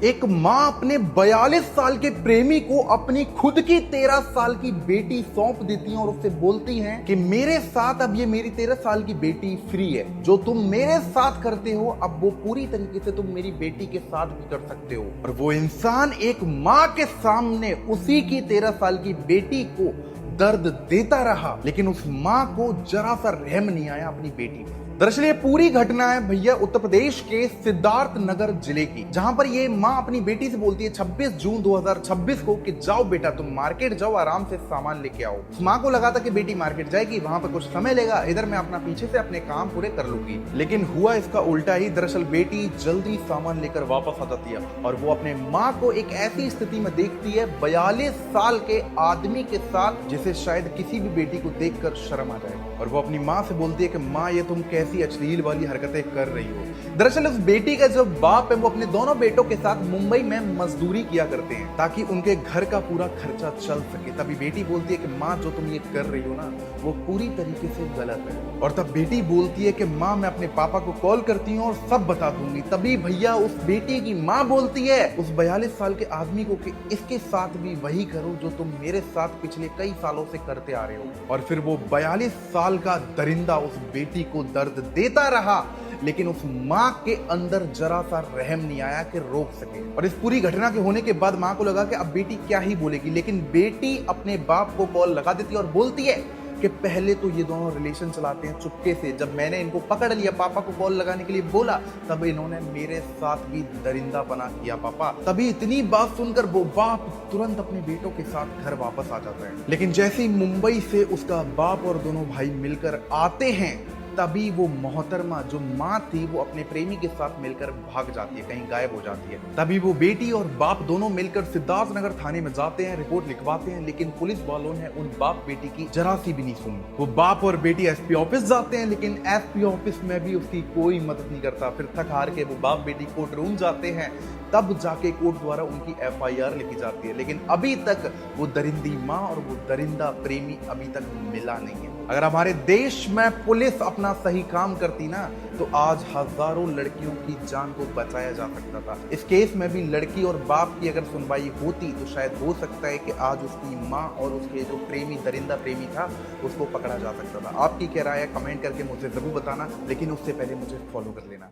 एक माँ अपने 42 साल के प्रेमी को अपनी खुद की 13 साल की बेटी सौंप देती है और उससे बोलती हैं कि मेरे साथ अब ये मेरी 13 साल की बेटी फ्री है। जो तुम मेरे साथ करते हो अब वो पूरी तरीके से तुम मेरी बेटी के साथ भी कर सकते हो। और वो इंसान एक माँ के सामने उसी की 13 साल की बेटी को दर्द देता रहा, लेकिन उस माँ को जरा सा रहम नहीं आया अपनी बेटी पे। दरअसल ये पूरी घटना है भैया उत्तर प्रदेश के सिद्धार्थ नगर जिले की, जहां पर ये माँ अपनी बेटी से बोलती है 26 जून 2026 को कि जाओ बेटा तुम मार्केट जाओ, आराम से सामान लेके आओ। उस माँ को लगा था कि बेटी मार्केट जाएगी, वहां पर कुछ समय लेगा, इधर मैं अपना पीछे से अपने काम पूरे कर लूंगी। लेकिन हुआ इसका उल्टा ही। दरअसल बेटी जल्दी सामान लेकर वापस आ जाती है और वो अपने माँ को एक ऐसी स्थिति में देखती है 42 साल के आदमी के साथ, जिसे शायद किसी भी बेटी को देखकर शर्म आ जाए। और वो अपनी माँ से बोलती है कि माँ ये तुम कैसी अश्लील वाली हरकतें कर रही हो। दरअसल उस बेटी का जो बाप है वो अपने दोनों बेटों के साथ मुंबई में मजदूरी किया करते हैं ताकि उनके घर का पूरा खर्चा चल सके। तभी बेटी बोलती है कि माँ जो तुम ये कर रही हो ना वो पूरी तरीके से गलत है। और तब बेटी बोलती है कि माँ मैं अपने पापा को कॉल करती हूँ और सब बता दूंगी। तभी भैया उस बेटी की माँ बोलती है उस 42 साल के आदमी को कि इसके साथ भी वही करो जो तुम मेरे साथ पिछले कई सालों से करते आ रहे हो। और फिर वो 42 साल का दरिंदा उस बेटी को दर्द देता रहा, लेकिन उस माँ के अंदर जरा सा रहम नहीं आया कि रोक सके। और इस पूरी घटना के होने के बाद माँ को लगा कि अब बेटी क्या ही बोलेगी, लेकिन बेटी अपने बाप को कॉल लगा देती है और बोलती है कि पहले तो ये दोनों रिलेशन चलाते हैं चुपके से। जब मैंने इनको पकड़ लिया, पापा को कॉल लगाने के लिए बोला, तब इन्होंने मेरे साथ भी दरिंदापना किया पापा। तभी इतनी बात सुनकर वो बाप तुरंत अपने बेटों के साथ घर वापस आ जाता है। लेकिन जैसे ही मुंबई से उसका बाप और दोनों भाई मिलकर आते हैं, तभी वो मोहतरमा जो माँ थी वो अपने प्रेमी के साथ मिलकर भाग जाती है, कहीं गायब हो जाती है। तभी वो बेटी और बाप दोनों मिलकर सिद्धार्थ नगर थाने में जाते हैं, रिपोर्ट लिखवाते हैं, लेकिन पुलिस वालों ने उन बाप बेटी की जरा सी भी नहीं सुनी। वो बाप और बेटी एसपी ऑफिस जाते हैं, लेकिन एसपी ऑफिस में भी उसकी कोई मदद नहीं करता। फिर थक हार के वो बाप बेटी कोर्ट रूम जाते हैं, तब जाके कोर्ट द्वारा उनकी FIR लिखी जाती है। लेकिन अभी तक वो दरिंदी माँ और वो दरिंदा प्रेमी अभी तक मिला नहीं है। अगर हमारे देश में पुलिस अपना सही काम करती ना तो आज हजारों लड़कियों की जान को बचाया जा सकता था। इस केस में भी लड़की और बाप की अगर सुनवाई होती तो शायद हो सकता है कि आज उसकी माँ और उसके जो प्रेमी दरिंदा प्रेमी था उसको पकड़ा जा सकता था। आपकी क्या राय है कमेंट करके मुझे जरूर बताना, लेकिन उससे पहले मुझे फॉलो कर लेना।